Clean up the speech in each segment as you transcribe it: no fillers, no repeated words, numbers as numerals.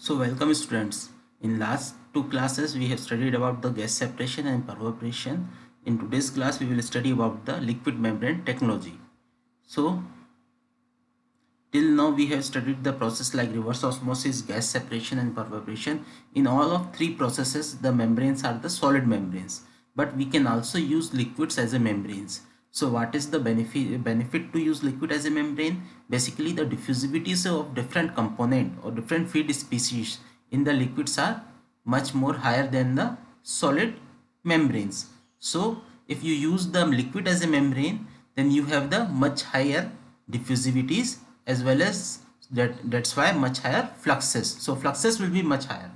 So welcome students. In last two classes we have studied about the gas separation and perforation. In today's class we will study about the liquid membrane technology. So till now we have studied the process like reverse osmosis, gas separation and perforation. In all of three processes the membranes are the solid membranes, but we can also use liquids as a membranes. So what is the benefit to use liquid as a membrane? Basically the diffusivities of different component or different feed species in the liquids are much more higher than the solid membranes. So if you use the liquid as a membrane, then you have the much higher diffusivities, as well as that's why much higher fluxes. So fluxes will be much higher.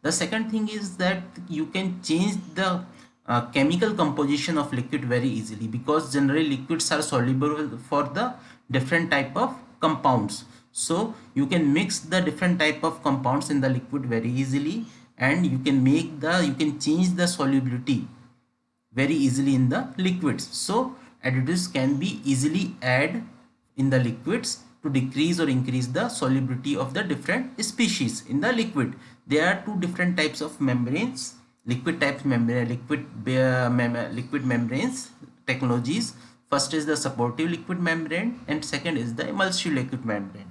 The second thing is that you can change the chemical composition of liquid very easily, because generally liquids are soluble for the different type of compounds. So you can mix the different type of compounds in the liquid very easily, and you can change the solubility very easily in the liquids. So additives can be easily added in the liquids to decrease or increase the solubility of the different species in the liquid. There are two different types of membranes: liquid type membrane, liquid membranes technologies. First is the supportive liquid membrane, and second is the emulsive liquid membrane.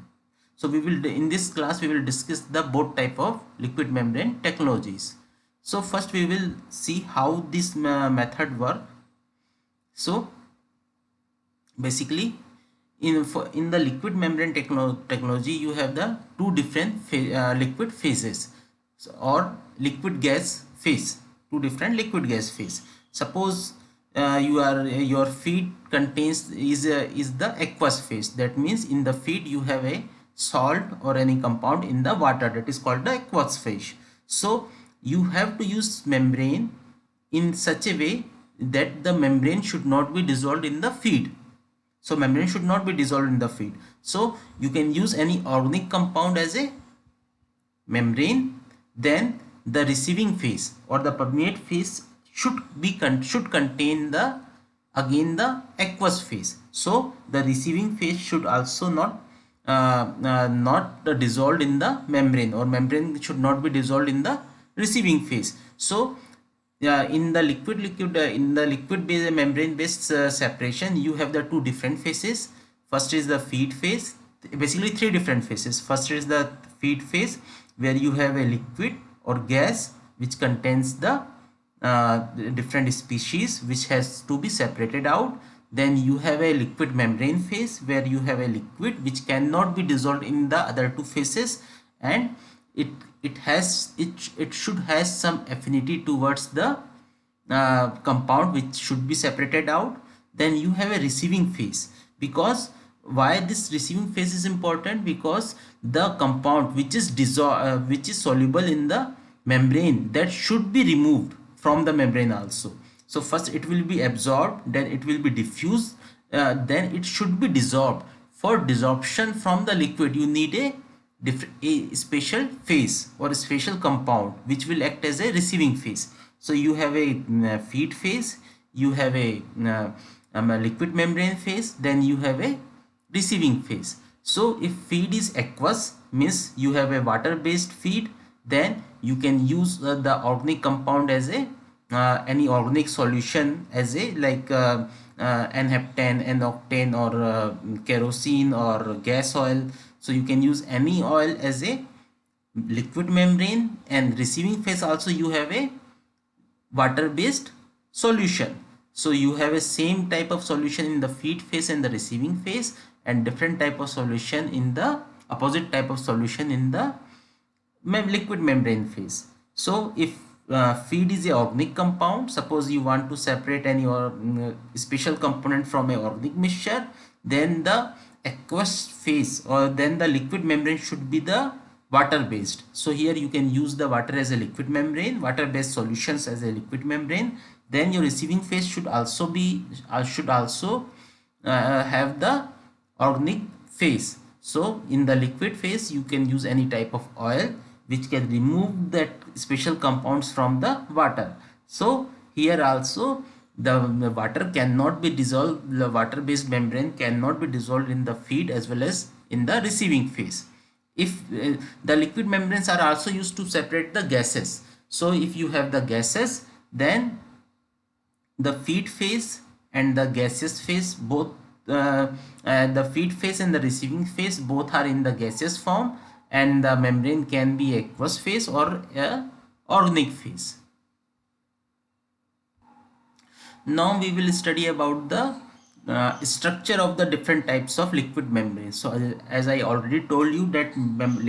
So we will, in this class we will discuss the both type of liquid membrane technologies. So first we will see how this method work. So basically in the liquid membrane technology you have the two different liquid phases, or liquid gas phase, two different liquid gas phase. Suppose your feed contains is the aqueous phase. That means in the feed you have a salt or any compound in the water, that is called the aqueous phase. So you have to use membrane in such a way that the membrane should not be dissolved in the feed. So membrane should not be dissolved in the feed. So you can use any organic compound as a membrane. Then the receiving phase or the permeate phase should contain the again the aqueous phase. So the receiving phase should also not dissolved in the membrane, or membrane should not be dissolved in the receiving phase. So in the liquid based membrane based separation, you have the two different phases. First is the feed phase, basically three different phases. First is the feed phase, where you have a liquid or gas which contains the different species which has to be separated out. Then you have a liquid membrane phase, where you have a liquid which cannot be dissolved in the other two phases, and it should has some affinity towards the compound which should be separated out. Then you have a receiving phase. Because why this receiving phase is important? Because the compound which is which is soluble in the membrane, that should be removed from the membrane also. So first it will be absorbed, then it will be diffused, then it should be dissolved. For desorption from the liquid you need a special phase or a special compound which will act as a receiving phase. So you have a feed phase, you have a liquid membrane phase, then you have a receiving phase. So if feed is aqueous, means you have a water based feed, then you can use the organic compound as a any organic solution as a like n-heptane, n-octane, or kerosene or gas oil. So you can use any oil as a liquid membrane, and receiving phase also you have a water based solution. So you have a same type of solution in the feed phase and the receiving phase, and different type of solution in the opposite type of solution in the liquid membrane phase. So if feed is a organic compound, suppose you want to separate any or special component from a organic mixture, then the aqueous phase or then the liquid membrane should be the water based. So here you can use the water as a liquid membrane, water based solutions as a liquid membrane. Then your receiving phase should also be have the organic phase. So in the liquid phase you can use any type of oil which can remove that special compounds from the water. So here also the water cannot be dissolved, the water based membrane cannot be dissolved in the feed as well as in the receiving phase. if the liquid membranes are also used to separate the gases. So if you have the gases, then the feed phase and the gaseous phase both, the feed phase and the receiving phase both are in the gaseous form, and the membrane can be aqueous phase or a organic phase. Now we will study about the structure of the different types of liquid membranes. So as I already told you that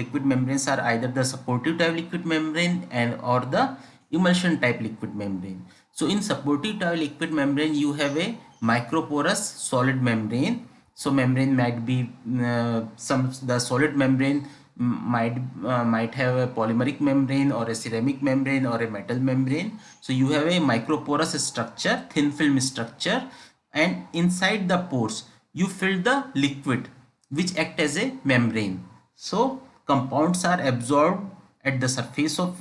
liquid membranes are either the supportive type liquid membrane and or the emulsion type liquid membrane. So in supportive type liquid membrane you have a microporous solid membrane. So membrane might be the solid membrane might have a polymeric membrane or a ceramic membrane or a metal membrane. So you have a microporous structure, thin film structure, and inside the pores you fill the liquid which act as a membrane. So compounds are absorbed at the surface of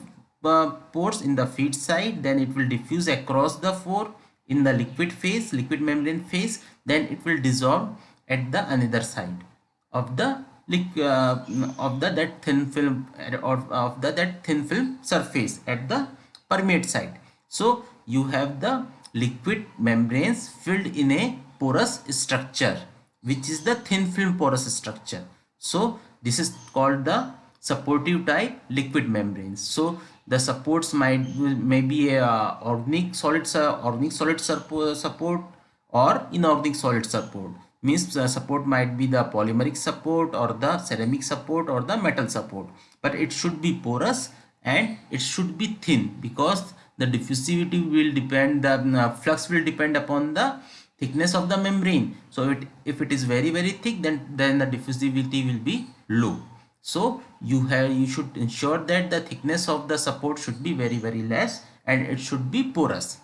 pores in the feed side, then it will diffuse across the pore in the liquid phase, liquid membrane phase, then it will dissolve at the another side of the that thin film, or of the that thin film surface at the permeate side. So you have the liquid membranes filled in a porous structure, which is the thin film porous structure. So this is called the supportive type liquid membranes. So the supports may be a organic solid support or inorganic solid support. Means support might be the polymeric support or the ceramic support or the metal support, but it should be porous and it should be thin, because the diffusivity will depend, the flux will depend upon the thickness of the membrane. So if it is very thick, then the diffusivity will be low. So you should ensure that the thickness of the support should be very less and it should be porous.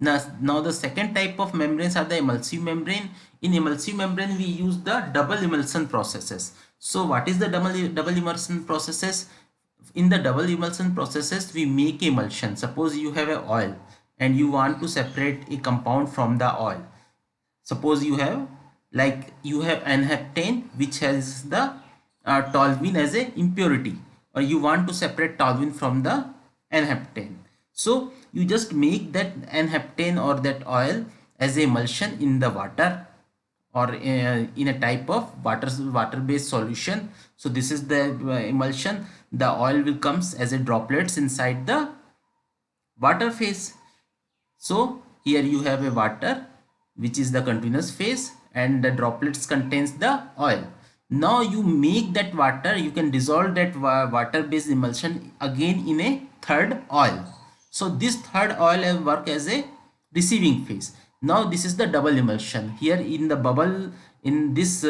Now the second type of membranes are the emulsive membrane. In emulsive membrane we use the double emulsion processes. So what is the double emulsion processes? In the double emulsion processes we make emulsion. Suppose you have a oil and you want to separate a compound from the oil. Suppose you have N-heptane, which has the toluene as a impurity, or you want to separate toluene from the N-heptane. So you just make that N-heptane or that oil as a emulsion in the water, or in a type of water based solution. So this is the emulsion. The oil will comes as a droplets inside the water phase. So here you have a water which is the continuous phase, and the droplets contains the oil. Now you make that water, you can dissolve that water based emulsion again in a third oil. So this third oil will work as a receiving phase. Now this is the double emulsion. Here in the bubble, in this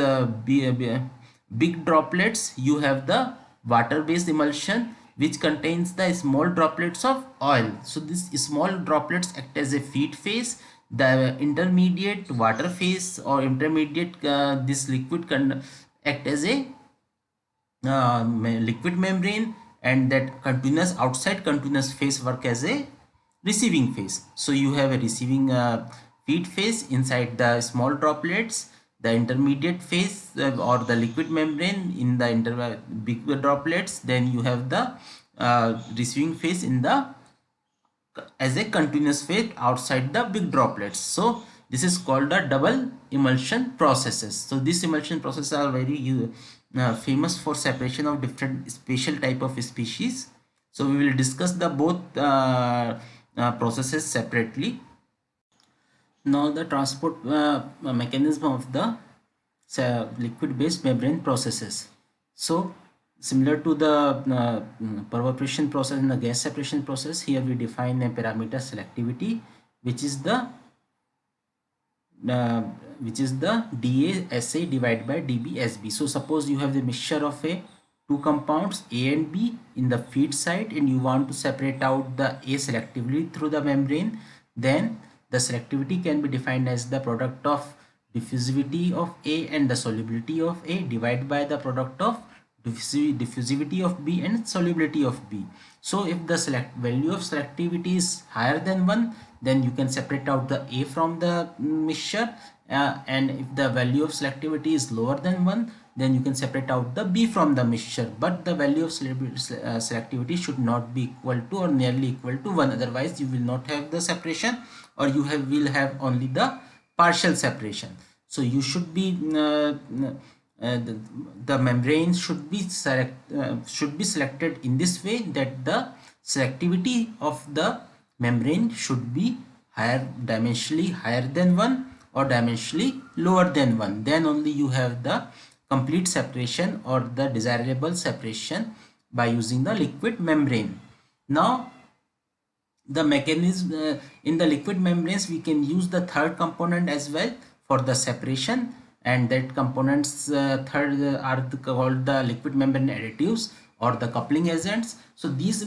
big droplets, you have the water based emulsion which contains the small droplets of oil. So these small droplets act as a feed phase. The intermediate water phase or intermediate this liquid can act as a liquid membrane, and that continuous outside continuous phase work as a receiving phase. So you have a receiving feed phase inside the small droplets, the intermediate phase or the liquid membrane in the big droplets, then you have the receiving phase in the as a continuous phase outside the big droplets. So this is called the double emulsion processes. So these emulsion processes are very famous for separation of different special type of species. So we will discuss the both processes separately. Now the transport mechanism of the liquid based membrane processes. So similar to the pervaporation process and the gas separation process, here we define a parameter selectivity, which is the dA/SA divided by dB/SB. So suppose you have the mixture of two compounds A and B in the feed side, and you want to separate out the A selectively through the membrane, then the selectivity can be defined as the product of diffusivity of A and the solubility of A divided by the product of diffusivity of B and solubility of B. So if the value of selectivity is higher than 1, then you can separate out the A from the mixture, and if the value of selectivity is lower than 1, then you can separate out the B from the mixture, but the value of selectivity should not be equal to or nearly equal to 1, otherwise you will not have the separation, or you will have only the partial separation. So you should be the membrane should be selected in this way, that the selectivity of the membrane should be dimensionally higher than 1 or dimensionally lower than 1. Then only you have the complete separation or the desirable separation by using the liquid membrane. Now the mechanism in the liquid membranes, we can use the third component as well for the separation, and that components third are called the liquid membrane additives or the coupling agents. So these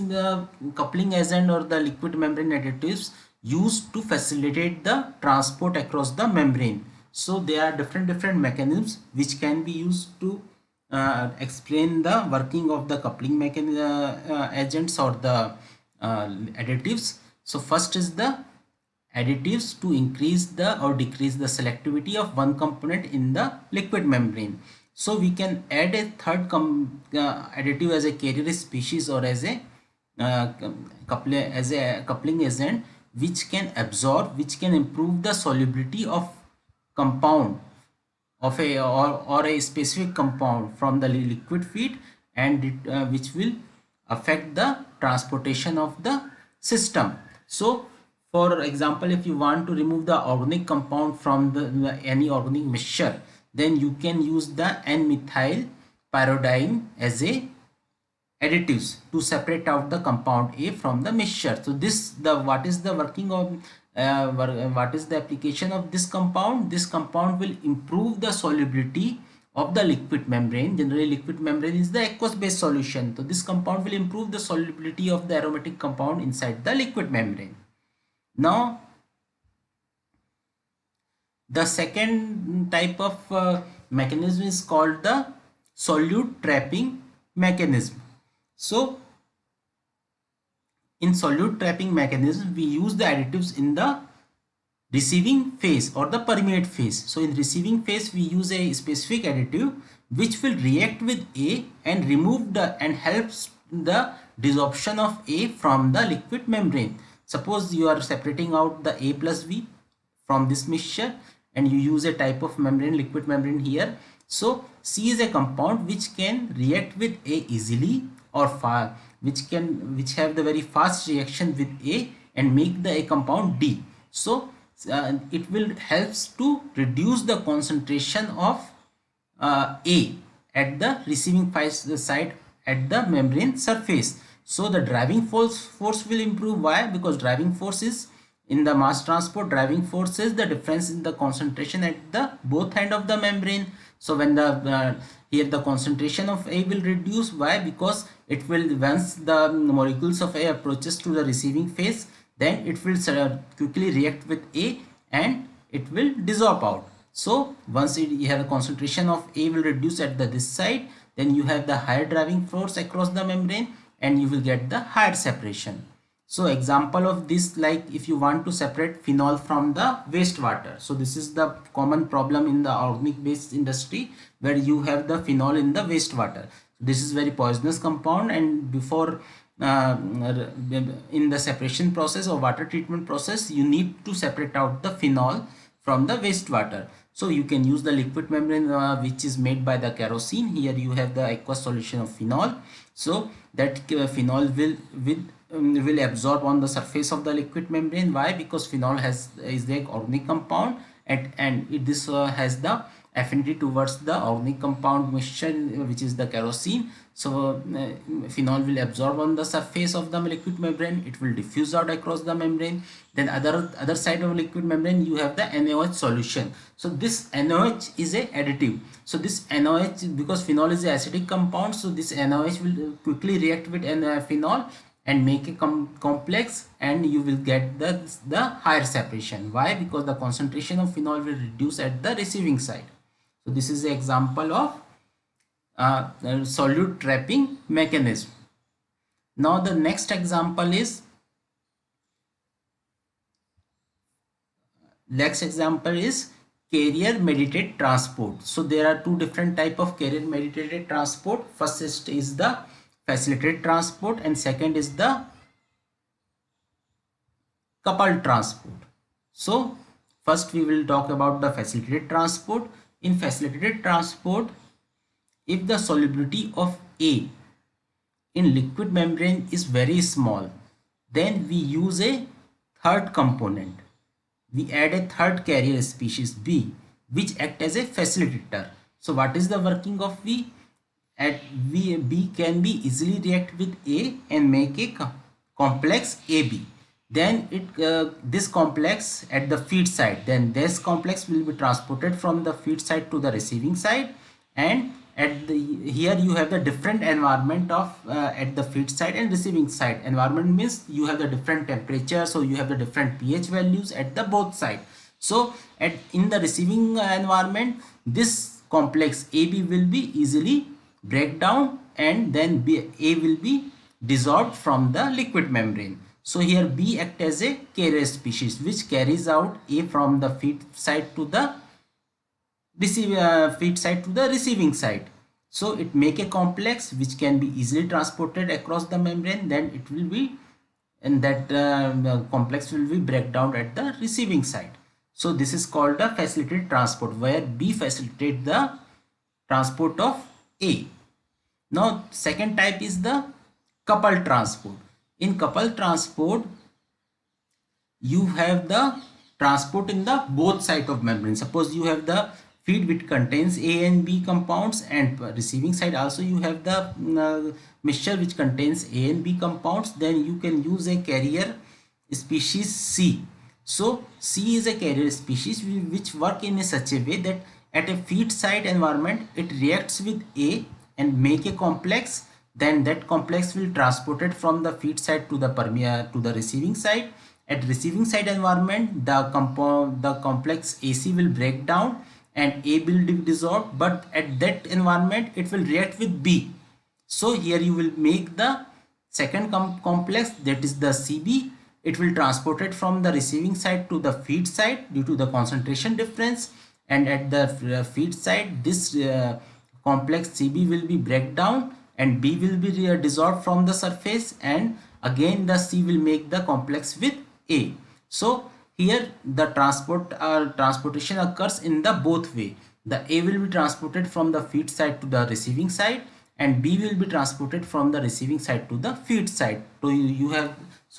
coupling agent or the liquid membrane additives used to facilitate the transport across the membrane. So there are different mechanisms which can be used to explain the working of the coupling agents or the additives. So first is the additives to increase the or decrease the selectivity of one component in the liquid membrane. So we can add a third additive as a carrier species or as a coupling agent, which can absorb, which can improve the solubility of compound of a or a specific compound from the liquid feed, and which will affect the transportation of the system. So for example, if you want to remove the organic compound from any organic mixture, then you can use the N-methyl pyridine as a additives to separate out the compound A from the mixture. So what is the working of what is the application of this compound? This compound will improve the solubility of the liquid membrane. Generally liquid membrane is the aqueous based solution, so this compound will improve the solubility of the aromatic compound inside the liquid membrane. Now the second type of mechanism is called the solute trapping mechanism. So in solute trapping mechanism, we use the additives in the receiving phase or the permeate phase. So in receiving phase, we use a specific additive which will react with A and remove the and helps the desorption of A from the liquid membrane. Suppose you are separating out the A plus B from this mixture and you use a type of membrane, liquid membrane here. So C is a compound which can react with A easily or far, which have the very fast reaction with A and make the A compound D. So it will helps to reduce the concentration of A at the receiving side at the membrane surface. So the driving force will improve. Why? Because driving force is in the mass transport, driving force is the difference in the concentration at the both end of the membrane. So when the here the concentration of A will reduce. Why? Because it will, once the molecules of A approaches to the receiving phase, then it will quickly react with A and it will dissolve out. So once you have a concentration of A will reduce at this side, then you have the higher driving force across the membrane and you will get the higher separation. So example of this, like if you want to separate phenol from the wastewater. So this is the common problem in the organic based industry, where you have the phenol in the wastewater. This is very poisonous compound, and before in the separation process or water treatment process, you need to separate out the phenol from the wastewater. So you can use the liquid membrane which is made by the kerosene. Here you have the aqueous solution of phenol. So that phenol will absorb on the surface of the liquid membrane. Why? Because phenol is the organic compound, and this has the affinity towards the organic compound mixture, which is the kerosene. So phenol will absorb on the surface of the liquid membrane, it will diffuse out across the membrane. Then other side of liquid membrane, you have the NaOH solution. So this NaOH is a additive. So this NaOH, because phenol is an acidic compound, so this NaOH will quickly react with phenol and make a complex, and you will get the higher separation. Why? Because the concentration of phenol will reduce at the receiving side. So this is the example of solute trapping mechanism. Now the next example is carrier mediated transport. So there are two different type of carrier mediated transport. First is the facilitated transport and second is the coupled transport. So first we will talk about the facilitated transport. In facilitated transport, if the solubility of A in liquid membrane is very small, then we use a third component. We add a third carrier species B, which act as a facilitator. So what is the working of V? At V, B can be easily react with A and make a complex AB. Then this complex at the feed side, then this complex will be transported from the feed side to the receiving side, and at the here you have the different environment of at the feed side and receiving side. Environment means you have the different temperature, so you have the different pH values at the both side. So in the receiving environment, this complex AB will be easily break down, and then A will be dissolved from the liquid membrane. So here B act as a carrier species which carries out A from the feed side to the feed side to the receiving side. So it make a complex which can be easily transported across the membrane. Then it will be, and that complex will be break down at the receiving side. So this is called a facilitated transport, where B facilitate the transport of A. Now second type is the coupled transport. In coupled transport, you have the transport in the both side of membrane. Suppose you have the feed which contains A and B compounds, and receiving side also you have the mixture which contains A and B compounds. Then you can use a carrier species C. So C is a carrier species which work in such a way that at a feed side environment it reacts with A and make a complex. Then that complex will transported from the feed side to the receiving side. At receiving side environment, the complex AC will break down and A will be dissolved, but at that environment it will react with B. So here you will make the second complex, that is the CB. It will transported from the receiving side to the feed side due to the concentration difference, and at the feed side this complex CB will be break down and B will be dissolved from the surface, and again the C will make the complex with A. So here the transportation occurs in the both way. The A will be transported from the feed side to the receiving side, and B will be transported from the receiving side to the feed side. So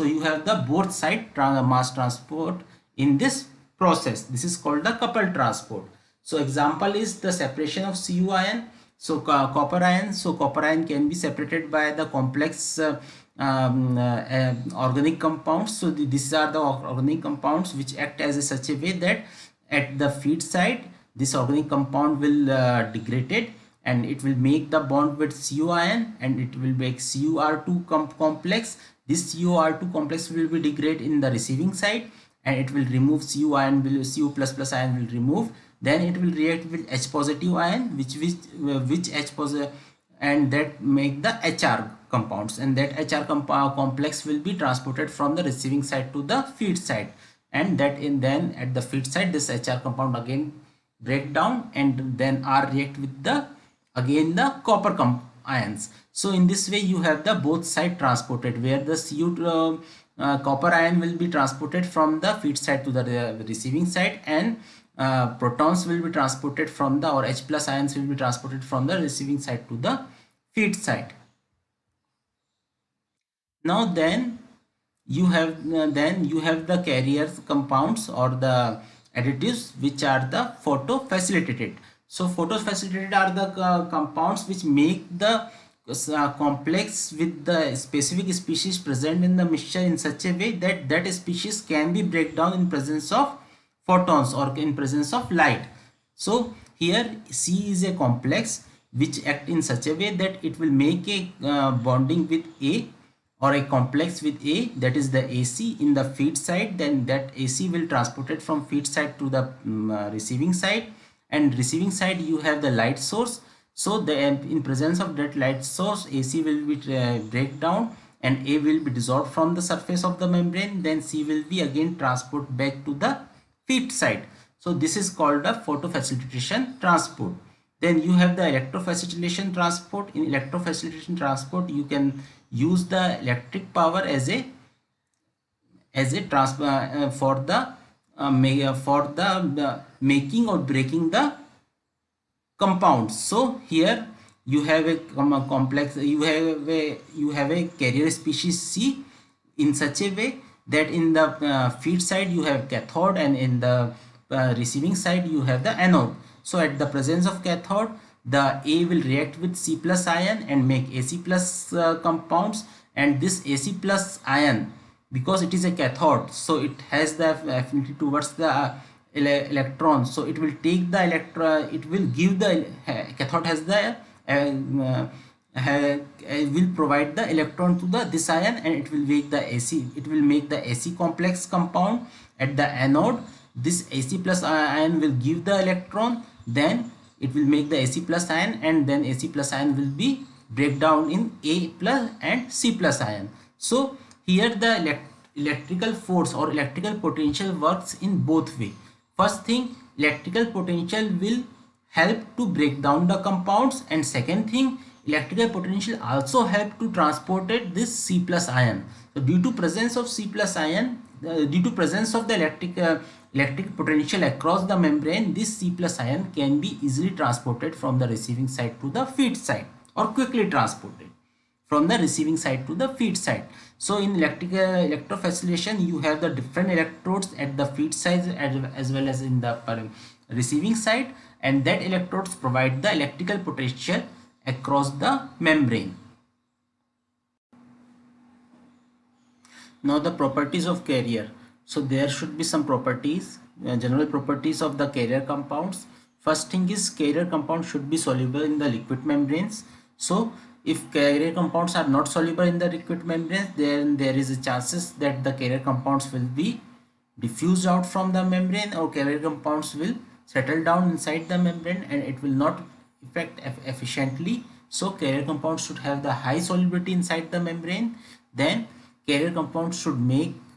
you have the both side mass transport in this process. This is called the coupled transport. So example is the separation of Cu ion. So copper ion. So copper ion can be separated by the complex organic compounds. So these are the organic compounds which act as such a way that at the feed side this organic compound will degraded, and it will make the bond with Cu ion, and it will make CuR2 complex. This CuR2 complex will be degraded in the receiving side, and it will remove Cu ion, Cu plus ion will remove. Then it will react with H positive ion, which H positive, and that make the HR compounds, and that HR complex will be transported from the receiving side to the feed side, and then at the feed side this HR compound again break down, and then R react with the again the copper ions. So in this way you have the both side transported, where the copper ion will be transported from the feed side to the receiving side, and protons will be transported from the, or H plus ions will be transported from the receiving side to the feed side. Now then you have the carrier compounds or the additives which are the photo facilitated. So photo facilitated are the compounds which make the complex with the specific species present in the mixture in such a way that that species can be break down in presence of photons or in presence of light. So here C is a complex which act in such a way that it will make a bonding with A or a complex with A, that is the AC in the feed side. Then that AC will transported from feed side to the receiving side, and receiving side you have the light source. So the in presence of that light source, AC will be break down and A will be dissolved from the surface of the membrane. Then C will be again transport back to the feed side. So this is called the photofacilitation transport. Then you have the electrofacilitation transport. In electrofacilitation transport, you can use the electric power as a transfer for the making or breaking the compounds. So here you have a complex, you have a carrier species C in such a way that in the feed side you have cathode, and in the receiving side you have the anode. So at the presence of cathode, the A will react with C plus ion and make AC plus compounds, and this AC plus ion, because it is a cathode, so it has the affinity towards the electron, so it will take the electron, it will give the cathode has the will provide the electron to the this ion, and it will make the AC, it will make the AC complex compound at the anode. This AC plus ion will give the electron, then it will make the AC plus ion, and then AC plus ion will be break down in A plus and C plus ion. So here the electrical force or electrical potential works in both way. First thing, electrical potential will help to break down the compounds, and second thing, electrical potential also help to transport it this C plus ion. So due to presence of C plus ion, due to presence of the electric potential across the membrane, this C plus ion can be easily transported from the receiving side to the feed side, or quickly transported from the receiving side to the feed side. So in electrofacilation, you have the different electrodes at the feed side as well as in the receiving side, and that electrodes provide the electrical potential across the membrane. Now the properties of carrier. So there should be some properties, general properties of the carrier compounds. First thing is, carrier compounds should be soluble in the liquid membranes. So if carrier compounds are not soluble in the liquid membranes, then there is a chances that the carrier compounds will be diffused out from the membrane, or carrier compounds will settle down inside the membrane and it will not effect efficiently. So carrier compounds should have the high solubility inside the membrane. Then carrier compounds should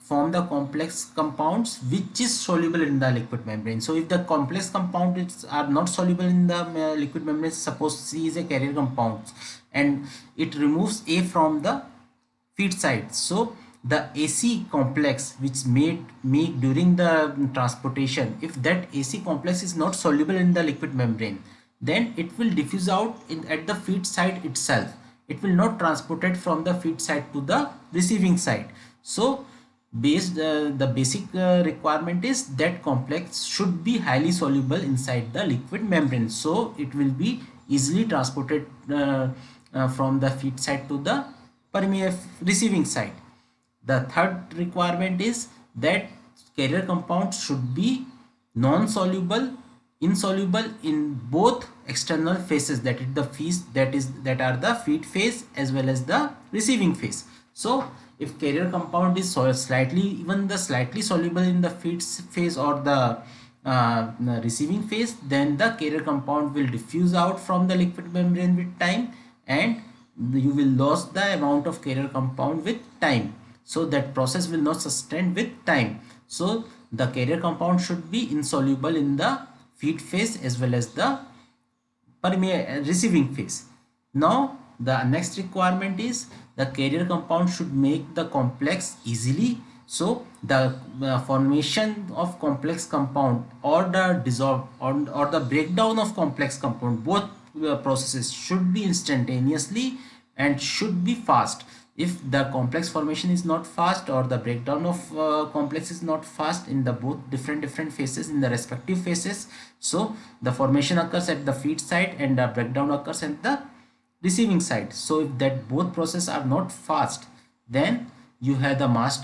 form the complex compounds which is soluble in the liquid membrane. So if the complex compounds are not soluble in the liquid membrane, suppose C is a carrier compound and it removes A from the feed side, so the AC complex which make during the transportation, if that AC complex is not soluble in the liquid membrane, then it will diffuse out at the feed side itself. It will not transported from the feed side to the receiving side. So the basic requirement is that complex should be highly soluble inside the liquid membrane, so it will be easily transported from the feed side to the receiving side. The third requirement is that carrier compounds should be non-soluble, insoluble in both external phases, that is the phase that are the feed phase as well as the receiving phase. So if carrier compound is slightly soluble in the feed phase or the receiving phase, then the carrier compound will diffuse out from the liquid membrane with time, and you will lose the amount of carrier compound with time. So that process will not sustain with time. So the carrier compound should be insoluble in the feed phase as well as the receiving phase. Now the next requirement is the carrier compound should make the complex easily. So the formation of complex compound or the dissolve or the breakdown of complex compound, both processes should be instantaneously and should be fast. If the complex formation is not fast or the breakdown of complex is not fast in the both different phases, in the respective phases, so the formation occurs at the feed side and the breakdown occurs at the receiving side. So if that both processes are not fast, then you have the mass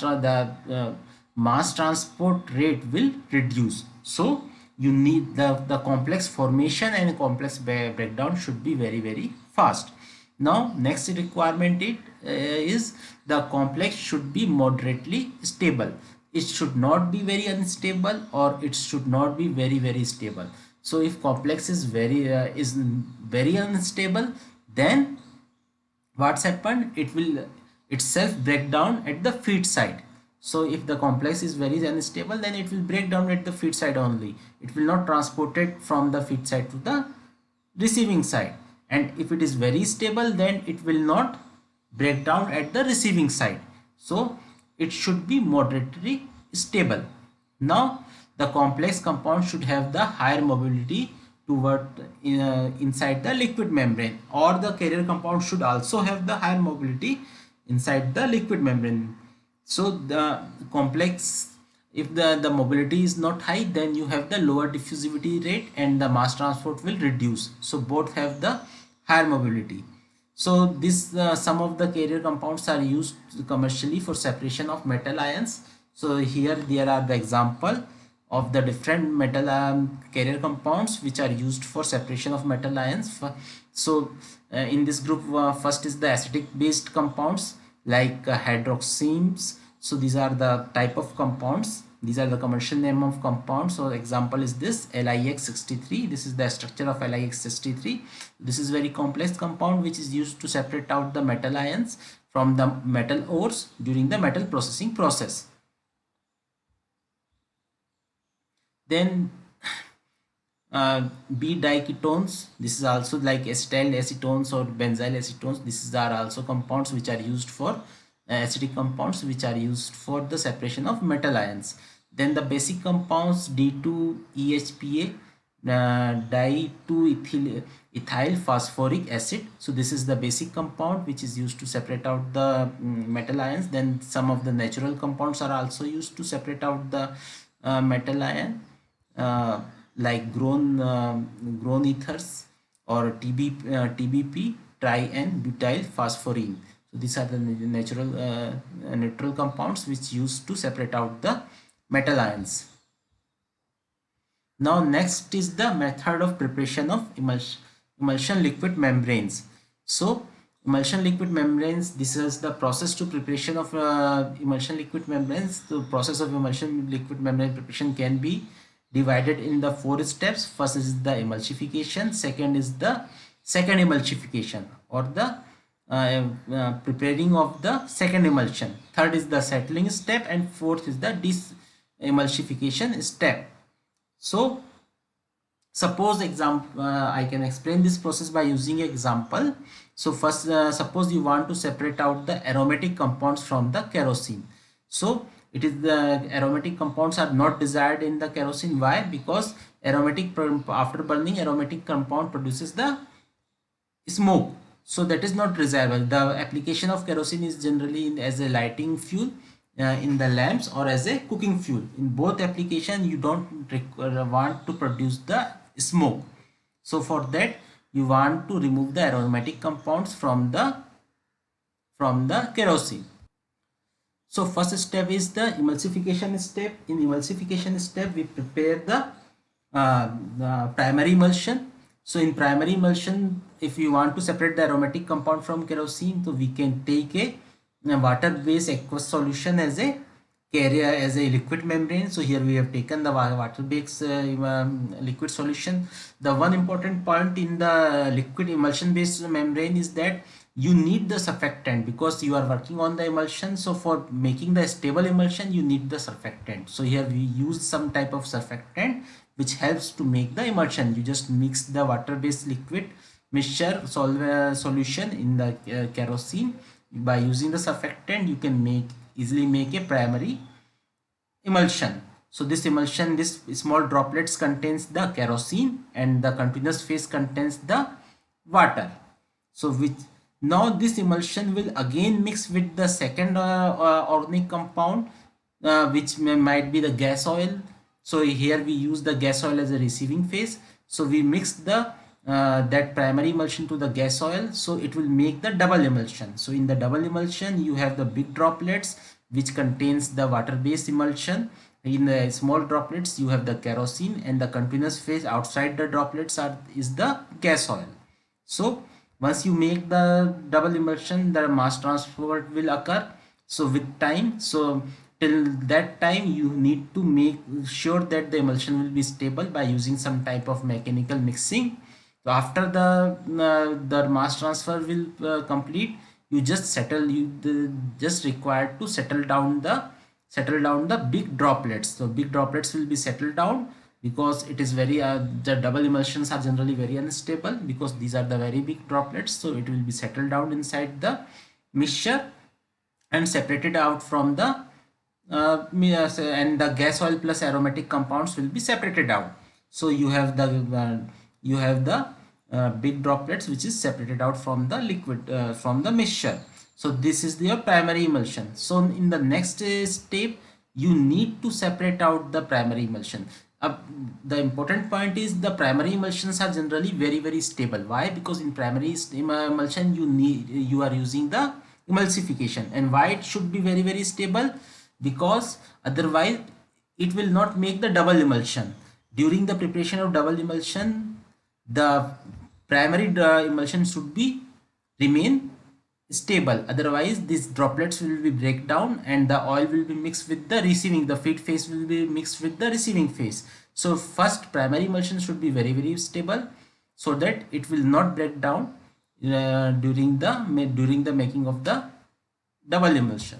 transport rate will reduce. So you need the complex formation and complex breakdown should be very fast. Now next requirement is the complex should be moderately stable. It should not be very unstable or it should not be very stable. So if complex is very unstable, then what's happened, it will itself break down at the feed side. So if the complex is very unstable, then it will break down at the feed side only. It will not transport it from the feed side to the receiving side. And if it is very stable, then it will not break down at the receiving side. So it should be moderately stable. Now the complex compound should have the higher mobility toward inside the liquid membrane, or the carrier compound should also have the higher mobility inside the liquid membrane. So the complex, if the mobility is not high, then you have the lower diffusivity rate and the mass transport will reduce. So both have the higher mobility. So this some of the carrier compounds are used commercially for separation of metal ions. So here there are the example of the different metal carrier compounds which are used for separation of metal ions. So in this group, first is the acidic based compounds like hydroxenes. So these are the type of compounds, these are the commercial name of compounds. So example is this LiX63. This is the structure of LiX63. This is very complex compound which is used to separate out the metal ions from the metal ores during the metal processing process. Then B-diketones, this is also like acetyl acetones or benzyl acetones. These are also compounds which are used for acidic compounds which are used for the separation of metal ions. Then the basic compounds D2EHPA, di2-ethyl phosphoric acid. So this is the basic compound which is used to separate out the metal ions. Then some of the natural compounds are also used to separate out the metal ion. Like grown ethers or TBP, tri and butyl phosphorine. So these are the natural neutral compounds which used to separate out the metal ions. Now next is the method of preparation of emulsion liquid membranes. So emulsion liquid membranes, this is the process to preparation of emulsion liquid membranes. The process of emulsion liquid membrane preparation can be divided in the 4 steps. First is the emulsification, second is the second emulsification or the preparing of the second emulsion, third is the settling step, and fourth is the disemulsification step. So suppose I can explain this process by using an example. So first suppose you want to separate out the aromatic compounds from the kerosene. So it is the aromatic compounds are not desired in the kerosene. Why? Because after burning, aromatic compound produces the smoke, so that is not desirable. The application of kerosene is generally as a lighting fuel in the lamps or as a cooking fuel. In both application you don't want to produce the smoke. So for that you want to remove the aromatic compounds from the kerosene. So first step is the emulsification step. In emulsification step we prepare the primary emulsion. So in primary emulsion, if you want to separate the aromatic compound from kerosene, so we can take a water-based aqueous solution as a carrier, as a liquid membrane. So here we have taken the water-based liquid solution. The one important point in the liquid emulsion-based membrane is that you need the surfactant because you are working on the emulsion. So for making the stable emulsion, you need the surfactant. So here we use some type of surfactant which helps to make the emulsion. You just mix the water-based liquid mixture solution in the kerosene. By using the surfactant, you can easily make a primary emulsion. So this emulsion, this small droplets contains the kerosene and the continuous phase contains the water. So now this emulsion will again mix with the second organic compound which might be the gas oil. So here we use the gas oil as a receiving phase. So we mix the that primary emulsion to the gas oil, so it will make the double emulsion. So in the double emulsion you have the big droplets which contains the water-based emulsion. In the small droplets you have the kerosene, and the continuous phase outside the droplets is the gas oil. So once you make the double emulsion, the mass transfer will occur. So with time, so till that time you need to make sure that the emulsion will be stable by using some type of mechanical mixing. So after the mass transfer will complete, you just required to settle down the settle down the big droplets. So big droplets will be settled down because it is very the double emulsions are generally very unstable because these are the very big droplets. So it will be settled down inside the mixture and separated out from the and the gas oil plus aromatic compounds will be separated out. So you have the big droplets which is separated out from the liquid from the mixture. So this is your primary emulsion. So in the next step you need to separate out the primary emulsion. The important point is the primary emulsions are generally very stable. Why? Because in primary emulsion you are using the emulsification. And why it should be very stable? Because otherwise it will not make the double emulsion. During the preparation of double emulsion, the primary emulsion should be remain stable, otherwise these droplets will be break down and the oil will be mixed with the receiving, the feed phase will be mixed with the receiving phase. So first primary emulsion should be very stable so that it will not break down during the making of the double emulsion.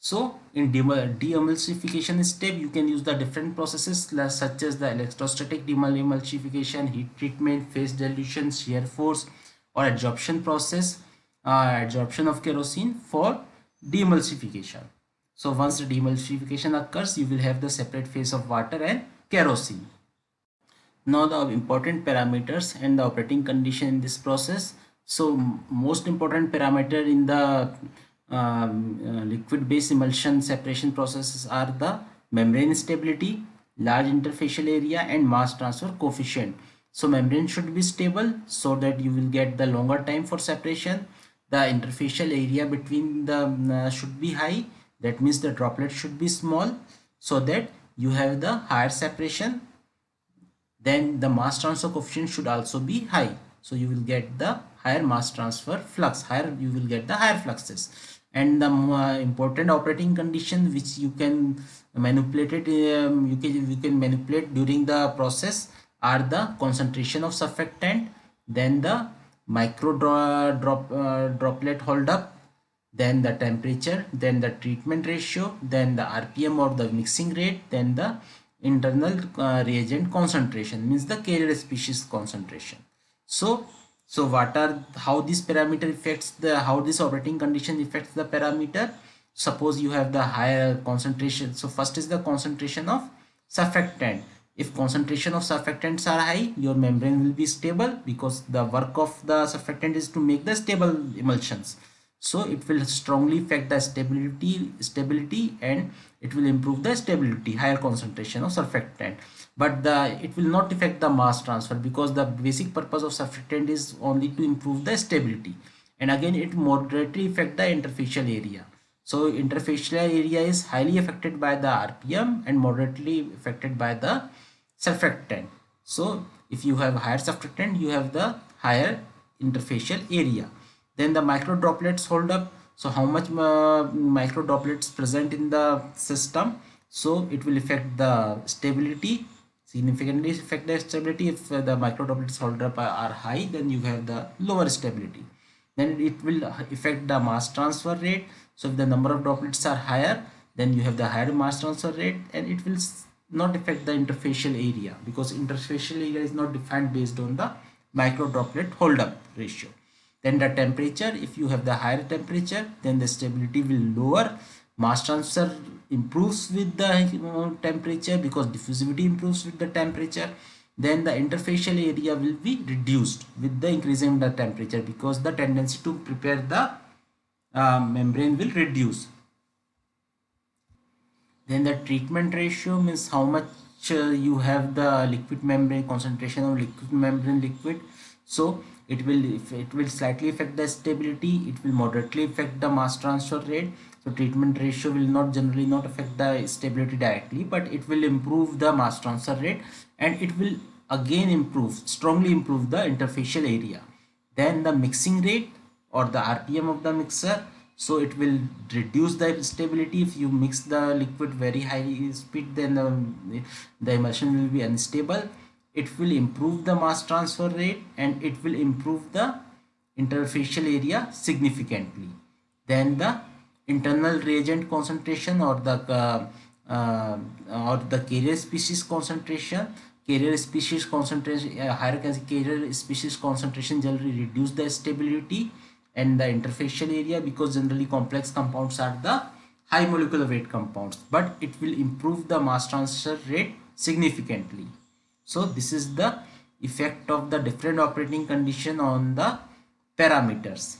So in de-emulsification step, you can use the different processes such as the electrostatic demulsification, heat treatment, phase dilution, shear force, or adsorption process, adsorption of kerosene for demulsification. So once the demulsification occurs, you will have the separate phase of water and kerosene. Now the important parameters and the operating condition in this process. So most important parameter in the liquid based emulsion separation processes are the membrane stability, large interfacial area, and mass transfer coefficient. So membrane should be stable so that you will get the longer time for separation. The interfacial area between the should be high, that means the droplet should be small so that you have the higher separation. Then the mass transfer coefficient should also be high, so you will get the higher mass transfer flux, you will get the higher fluxes. And the important operating condition which you can manipulate it, you can manipulate during the process are the concentration of surfactant, then the droplet hold up, then the temperature, then the treatment ratio, then the RPM or the mixing rate, then the internal reagent concentration, means the carrier species concentration. So what are, how this parameter affects the, how this operating condition affects the parameter? Suppose you have the higher concentration. So first is the concentration of surfactant. If concentration of surfactants are high, your membrane will be stable because the work of the surfactant is to make the stable emulsions. So it will strongly affect the stability and it will improve the stability, higher concentration of surfactant. But it will not affect the mass transfer because the basic purpose of surfactant is only to improve the stability. And again it moderately affect the interfacial area. So interfacial area is highly affected by the RPM and moderately affected by the surfactant. So if you have higher surfactant, you have the higher interfacial area. Then the micro droplets hold up. So how much micro droplets present in the system? So it will affect the stability, significantly affect the stability. If the micro droplets hold up are high, then you have the lower stability. Then it will affect the mass transfer rate. So if the number of droplets are higher, then you have the higher mass transfer rate, and it will not affect the interfacial area because interfacial area is not defined based on the micro droplet hold up ratio. Then the temperature, if you have the higher temperature, then the stability will lower, mass transfer improves with the temperature because diffusivity improves with the temperature. Then the interfacial area will be reduced with the increasing the temperature because the tendency to prepare the membrane will reduce. Then the treatment ratio means how much you have the liquid membrane, concentration of liquid membrane liquid. So it will slightly affect the stability, it will moderately affect the mass transfer rate. So treatment ratio will not generally not affect the stability directly, but it will improve the mass transfer rate and it will again strongly improve the interfacial area. Then the mixing rate or the RPM of the mixer, so it will reduce the stability. If you mix the liquid very high speed, then the emulsion will be unstable. It will improve the mass transfer rate and it will improve the interfacial area significantly. Then the internal reagent concentration uh, or the carrier species concentration. Carrier species concentration, higher carrier species concentration generally reduce the stability and the interfacial area, because generally complex compounds are the high molecular weight compounds, but it will improve the mass transfer rate significantly. So this is the effect of the different operating condition on the parameters.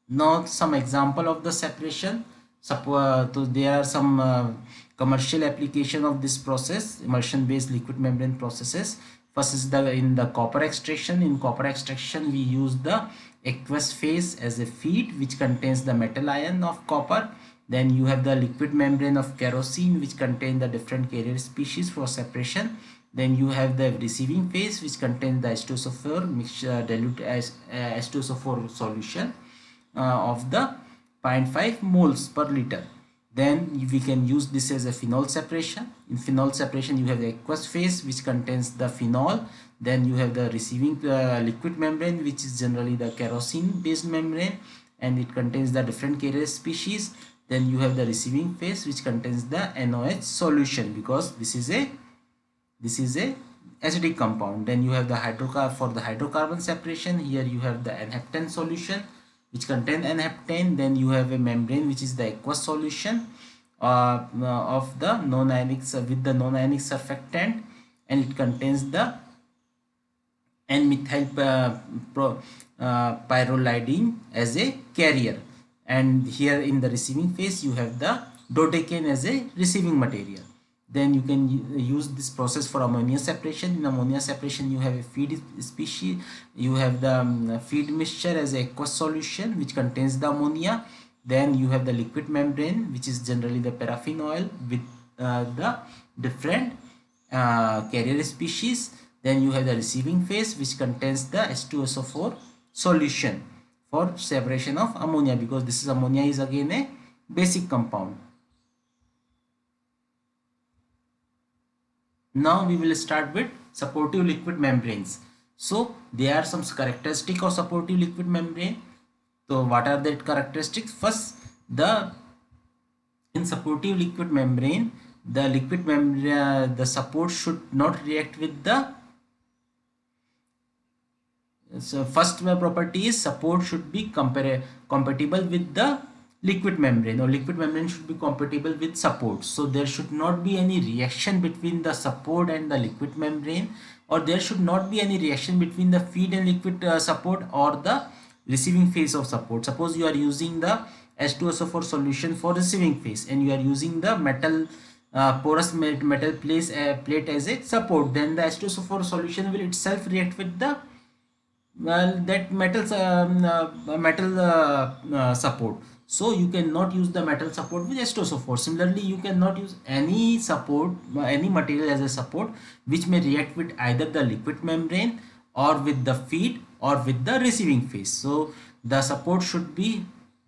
Now some example of the separation. So there are some commercial application of this process, emulsion based liquid membrane processes. First is the in the copper extraction. In copper extraction we use the aqueous phase as a feed which contains the metal ion of copper. Then you have the liquid membrane of kerosene which contain the different carrier species for separation. Then you have the receiving phase which contains the H2SO4 mixture dilute as H2SO4 solution of the 0.5 moles per liter. Then we can use this as a phenol separation. In phenol separation you have the aqueous phase which contains the phenol. Then you have the receiving liquid membrane which is generally the kerosene based membrane, and it contains the different carrier species. Then you have the receiving phase which contains the NOH solution, because this is a acidic compound. Then you have the for the hydrocarbon separation. Here you have the n-heptane solution which contain n-heptane. Then you have a membrane which is the aqueous solution of the non-ionic with the non-ionic surfactant, and it contains the n-methyl pyrrolidine as a carrier. And here in the receiving phase you have the dodecane as a receiving material. Then you can use this process for ammonia separation. In ammonia separation you have a feed species, you have the feed mixture as a aqueous solution which contains the ammonia. Then you have the liquid membrane which is generally the paraffin oil with the different carrier species. Then you have the receiving phase which contains the H2SO4 solution for separation of ammonia, because this is ammonia is again a basic compound. Now we will start with supportive liquid membranes. So there are some characteristics of supportive liquid membrane. So what are the characteristics? First, in supportive liquid membrane, the liquid membrane, the support should not react with the. So first property is support should be compatible with the liquid membrane, or liquid membrane should be compatible with support. So there should not be any reaction between the support and the liquid membrane, or there should not be any reaction between the feed and liquid support or the receiving phase of support. Suppose you are using the H2SO4 solution for receiving phase and you are using the metal porous metal plate as a support, then the H2SO4 solution will itself react with the that metal support. So you cannot use the metal support with H2SO4. Similarly, you cannot use any support, any material as a support which may react with either the liquid membrane or with the feed or with the receiving phase. So the support should be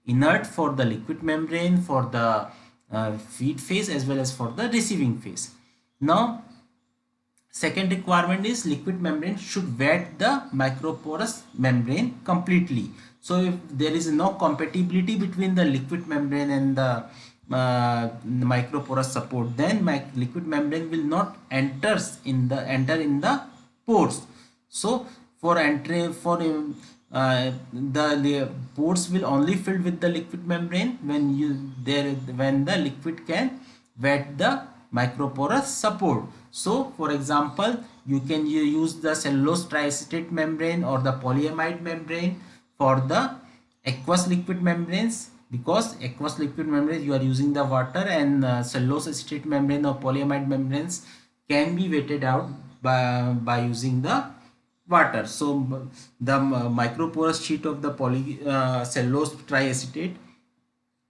inert for the liquid membrane, for the feed phase as well as for the receiving phase. Now second requirement is liquid membrane should wet the microporous membrane completely. So if there is no compatibility between the liquid membrane and the microporous support, then liquid membrane will not enter in the pores. So for entry for the pores will only filled with the liquid membrane when the liquid can wet the microporous support. So for example, you can use the cellulose triacetate membrane or the polyamide membrane for the aqueous liquid membranes, because aqueous liquid membranes you are using the water, and cellulose acetate membrane or polyamide membranes can be wetted out by using the water. So the microporous sheet of the cellulose triacetate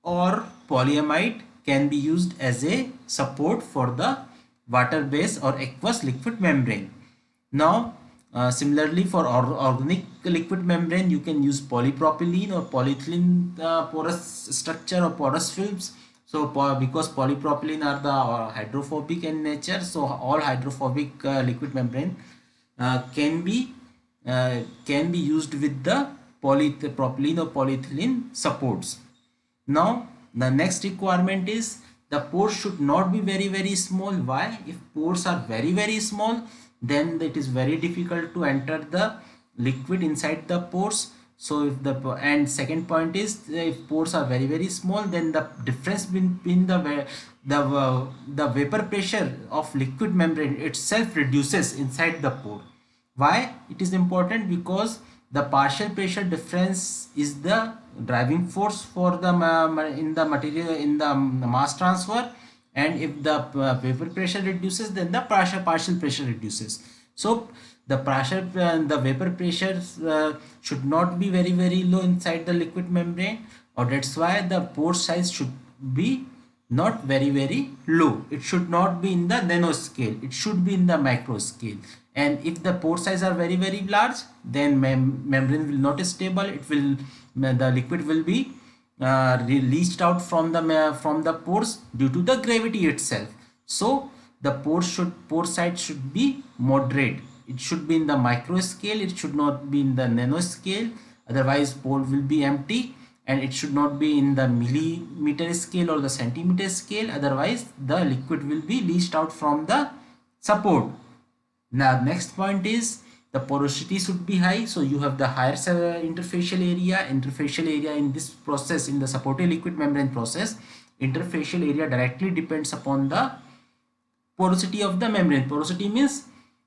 or polyamide can be used as a support for the water based or aqueous liquid membrane. Now similarly for organic liquid membrane, you can use polypropylene or polyethylene porous structure or porous films. So because polypropylene are the hydrophobic in nature, so all hydrophobic liquid membrane can be used with the propylene or polyethylene supports. Now the next requirement is the pores should not be very small. Why? If pores are very small, then it is very difficult to enter the liquid inside the pores. So if the, and second point is, if pores are very small, then the difference between the vapor pressure of liquid membrane itself reduces inside the pore. Why it is important? Because the partial pressure difference is the driving force for the in the material, in the mass transfer, and if the vapor pressure reduces, then the partial pressure reduces. So the pressure, the vapor pressure should not be very low inside the liquid membrane, or that's why the pore size should be not very low. It should not be in the nano scale, it should be in the micro scale. And if the pore size are very large, then membrane will not be stable. It will, the liquid will be released out from the pores due to the gravity itself. So the pore size should be moderate. It should be in the micro scale, it should not be in the nano scale, otherwise pore will be empty. And it should not be in the millimeter scale or the centimeter scale, otherwise the liquid will be leached out from the support. Now next point is the porosity should be high. So you have the higher interfacial area. Interfacial area in this process, in the supportive liquid membrane process, interfacial area directly depends upon the porosity of the membrane. Porosity means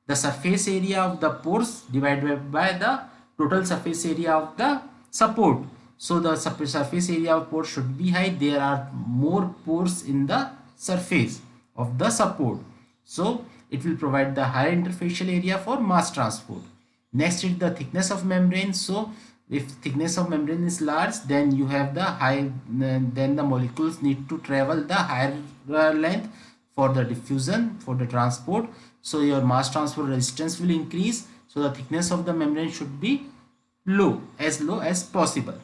the surface area of the pores divided by the total surface area of the support. So the surface area of pores should be high. There are more pores in the surface of the support, so it will provide the higher interfacial area for mass transport. Next is the thickness of membrane. So if thickness of membrane is large, then you have the high, then the molecules need to travel the higher length for the diffusion, for the transport. So your mass transfer resistance will increase. So the thickness of the membrane should be low as possible.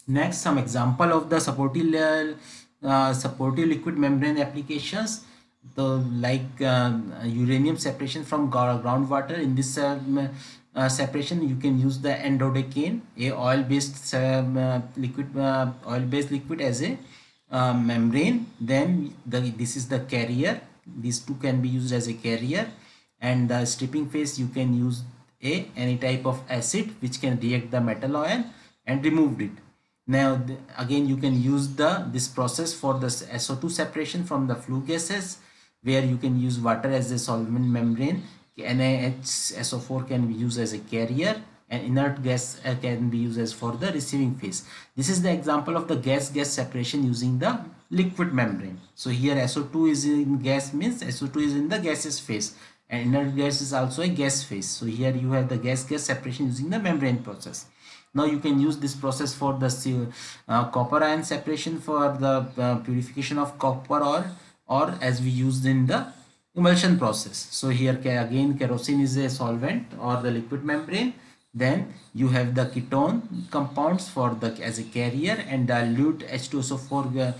Next, some example of the supportive liquid membrane applications. The like uranium separation from groundwater. In this separation, you can use the endodecane, a oil-based liquid as a membrane. Then this is the carrier. These two can be used as a carrier, and the stripping phase you can use any type of acid which can react the metal ion and remove it. Now again you can use this process for the SO2 separation from the flue gases, where you can use water as a solvent membrane. NaHSO4 can be used as a carrier, and inert gas can be used as for the receiving phase. This is the example of the gas-gas separation using the liquid membrane. So here SO2 is in gas, means SO2 is in the gaseous phase, and inert gas is also a gas phase. So here you have the gas-gas separation using the membrane process. Now you can use this process for the copper ion separation for the purification of copper, or as we used in the emulsion process. So here again kerosene is a solvent or the liquid membrane. Then you have the ketone compounds for the as a carrier, and dilute H2SO4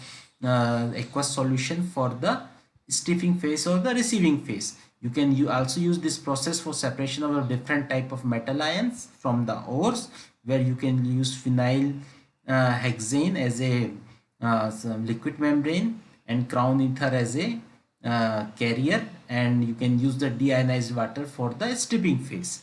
aqueous solution for the stripping phase or the receiving phase. You can also use this process for separation of a different type of metal ions from the ores, where you can use phenyl hexane as a liquid membrane, and crown ether as a carrier, and you can use the deionized water for the stripping phase.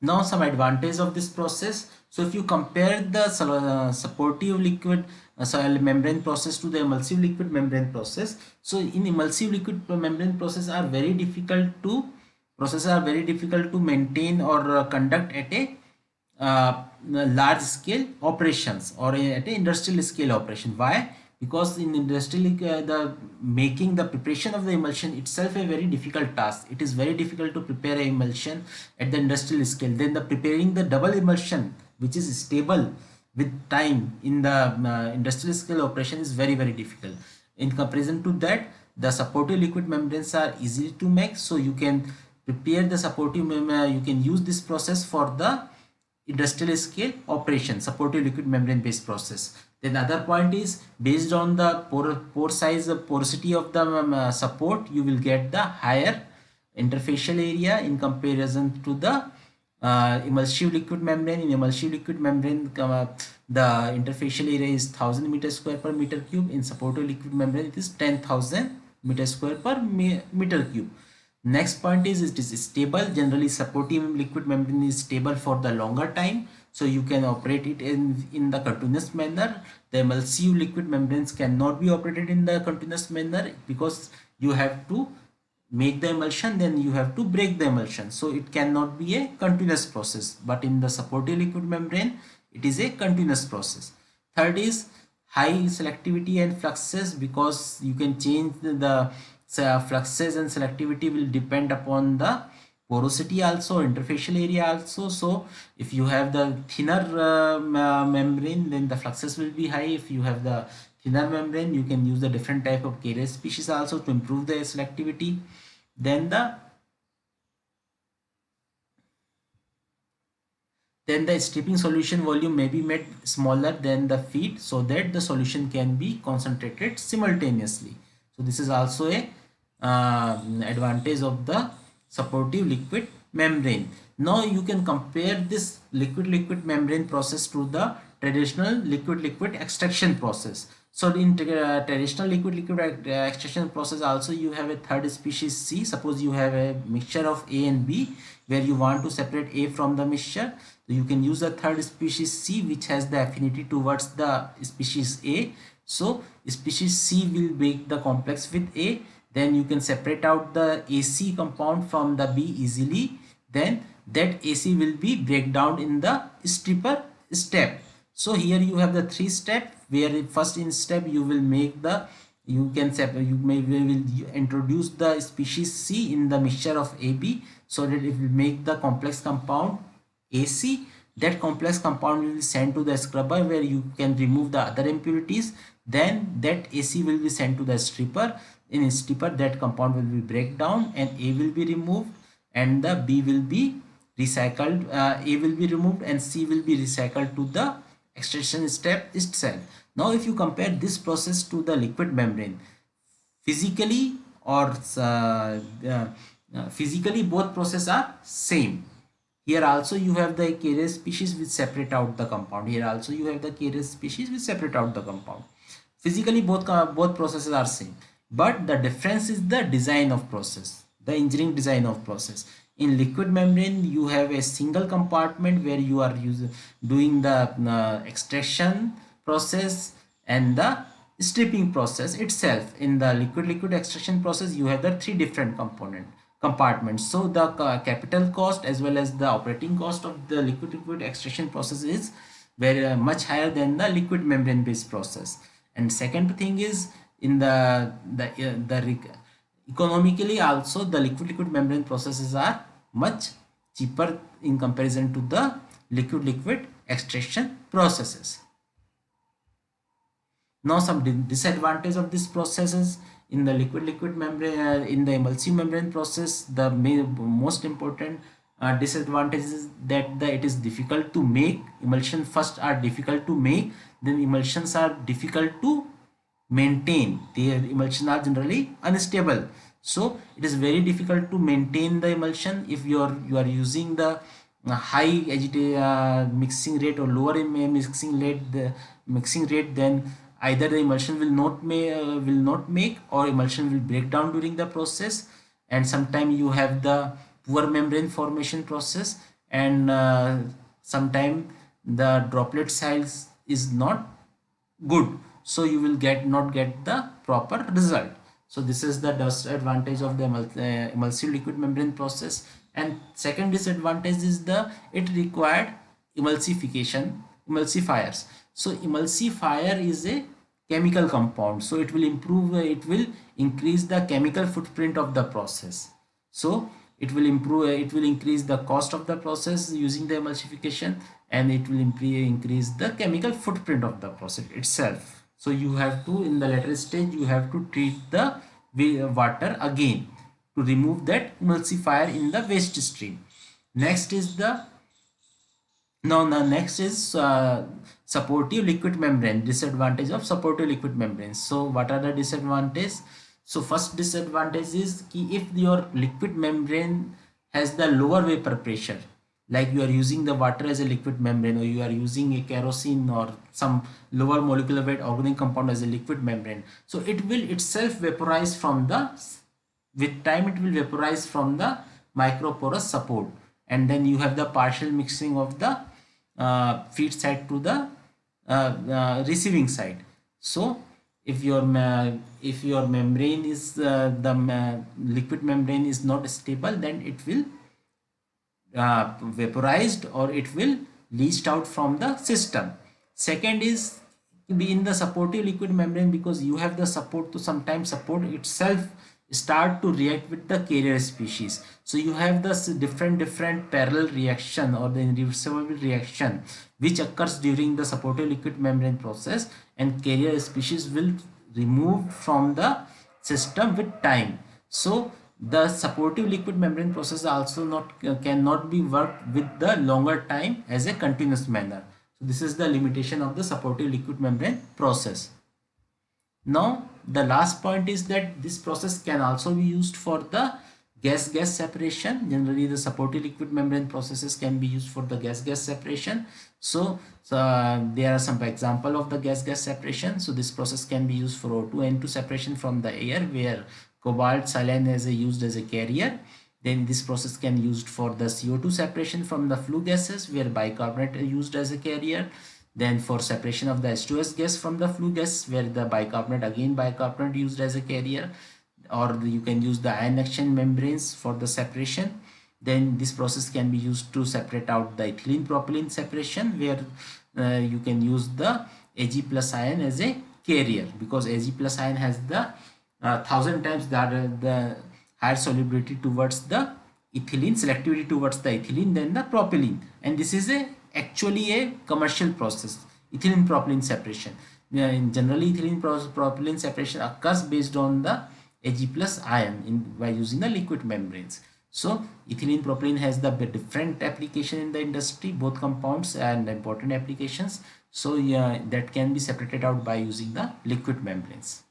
Now some advantage of this process. So if you compare the supportive liquid membrane process to the emulsive liquid membrane process, so in emulsive liquid membrane process are very difficult to maintain or conduct at a large scale operations, or at a industrial scale operation. Why? Because in industrial the making the preparation of the emulsion itself a very difficult task. It is very difficult to prepare a emulsion at the industrial scale. Then the preparing the double emulsion which is stable with time in the industrial scale operation is very difficult. In comparison to that, the supportive liquid membranes are easy to make. So you can prepare the supportive you can use this process for the industrial scale operation, supportive liquid membrane based process. Then other point is based on the pore size, porosity of the support, you will get the higher interfacial area in comparison to the emulsive liquid membrane. In emulsive liquid membrane, the interfacial area is 1000 meter square per meter cube. In supportive liquid membrane, it is 10,000 meter square per meter cube. Next point is it is stable. Generally, supportive liquid membrane is stable for the longer time, so you can operate it in the continuous manner. The emulsive liquid membranes cannot be operated in the continuous manner because you have to make the emulsion, then you have to break the emulsion, so it cannot be a continuous process. But in the supportive liquid membrane, it is a continuous process. Third is high selectivity and fluxes, because you can change the fluxes, and selectivity will depend upon the porosity also, interfacial area also. So if you have the thinner membrane, then the fluxes will be high. If you have the thinner membrane, you can use the different type of carrier species also to improve the selectivity. Then the stripping solution volume may be made smaller than the feed, so that the solution can be concentrated simultaneously. So this is also a advantage of the supportive liquid membrane. Now you can compare this liquid membrane process to the traditional liquid extraction process. So in traditional liquid extraction process also, you have a third species C. Suppose you have a mixture of A and B, where you want to separate A from the mixture, so you can use the third species C, which has the affinity towards the species A. So species C will break the complex with A, then you can separate out the AC compound from the B easily. Then that AC will be break down in the stripper step. So here you have the three step, where first in step you will make the, you can separate, you will introduce the species C in the mixture of AB, so that it will make the complex compound AC. That complex compound will be sent to the scrubber, where you can remove the other impurities. Then that AC will be sent to the stripper. In stripper, that compound will be break down and A will be removed, and the B will be recycled. A will be removed and C will be recycled to the extraction step itself. Now if you compare this process to the liquid membrane, physically or physically both processes are same. Here also you have the carrier species which separate out the compound. Here also you have the carrier species which separate out the compound. Physically both processes are same, but the difference is the design of process, the engineering design of process. In liquid membrane, you have a single compartment where you are doing the extraction process and the stripping process itself. In the liquid extraction process, you have the three different compartments. So the capital cost as well as the operating cost of the liquid extraction process is very much higher than the liquid membrane based process. And second thing is, in economically also, the liquid membrane processes are much cheaper in comparison to the liquid extraction processes. Now some disadvantage of these processes. In the liquid membrane, in the emulsive membrane process, the most important disadvantage is that it is difficult to make. Emulsion first are difficult to make, then emulsions are difficult to maintain. Their emulsion are generally unstable, so it is very difficult to maintain the emulsion. If you are using the high mixing rate or lower mixing rate, then either the emulsion will not make, or emulsion will break down during the process. And sometimes you have the poor membrane formation process, and sometimes the droplet size is not good, so you will not get the proper result. So this is the disadvantage of the emulsive liquid membrane process. And second disadvantage is it required emulsifiers. So emulsifier is a chemical compound, so it will increase the chemical footprint of the process. So it will increase the cost of the process using the emulsification, and it will increase the chemical footprint of the process itself. So you have to, in the later stage, you have to treat the water again to remove that emulsifier in the waste stream. Next is supportive liquid membrane. Disadvantage of supportive liquid membrane. So what are the disadvantages? So first disadvantage is if your liquid membrane has the lower vapor pressure, like you are using the water as a liquid membrane, or you are using a kerosene or some lower molecular weight organic compound as a liquid membrane, so it will itself vaporize from the, with time it will vaporize from the microporous support, and then you have the partial mixing of the feed side to the receiving side. So if your membrane is liquid membrane is not stable, then it will vaporized, or it will leached out from the system. Second is be in the supportive liquid membrane, because you have the support to sometimes support itself start to react with the carrier species. So you have the different parallel reaction or the irreversible reaction which occurs during the supportive liquid membrane process, and carrier species will remove from the system with time. So the supportive liquid membrane process also cannot be worked with the longer time as a continuous manner. So this is the limitation of the supportive liquid membrane process. Now the last point is that this process can also be used for the gas-gas separation. Generally the supportive liquid membrane processes can be used for the gas-gas separation. So there are some example of the gas-gas separation. So this process can be used for O2 N2 separation from the air, where cobalt silane is used as a carrier. Then this process can be used for the CO2 separation from the flue gases, where bicarbonate is used as a carrier. Then for separation of the H2S gas from the flue gas, where the bicarbonate used as a carrier, or you can use the ion exchange membranes for the separation. Then this process can be used to separate out the ethylene propylene separation, where you can use the Ag plus ion as a carrier, because Ag plus ion has the 1000 times the higher solubility towards the ethylene, selectivity towards the ethylene than the propylene, and this is actually a commercial process, ethylene propylene separation. Generally ethylene propylene separation occurs based on the Ag plus ion by using the liquid membranes. So ethylene propylene has the different application in the industry, both compounds and important applications. So yeah, that can be separated out by using the liquid membranes.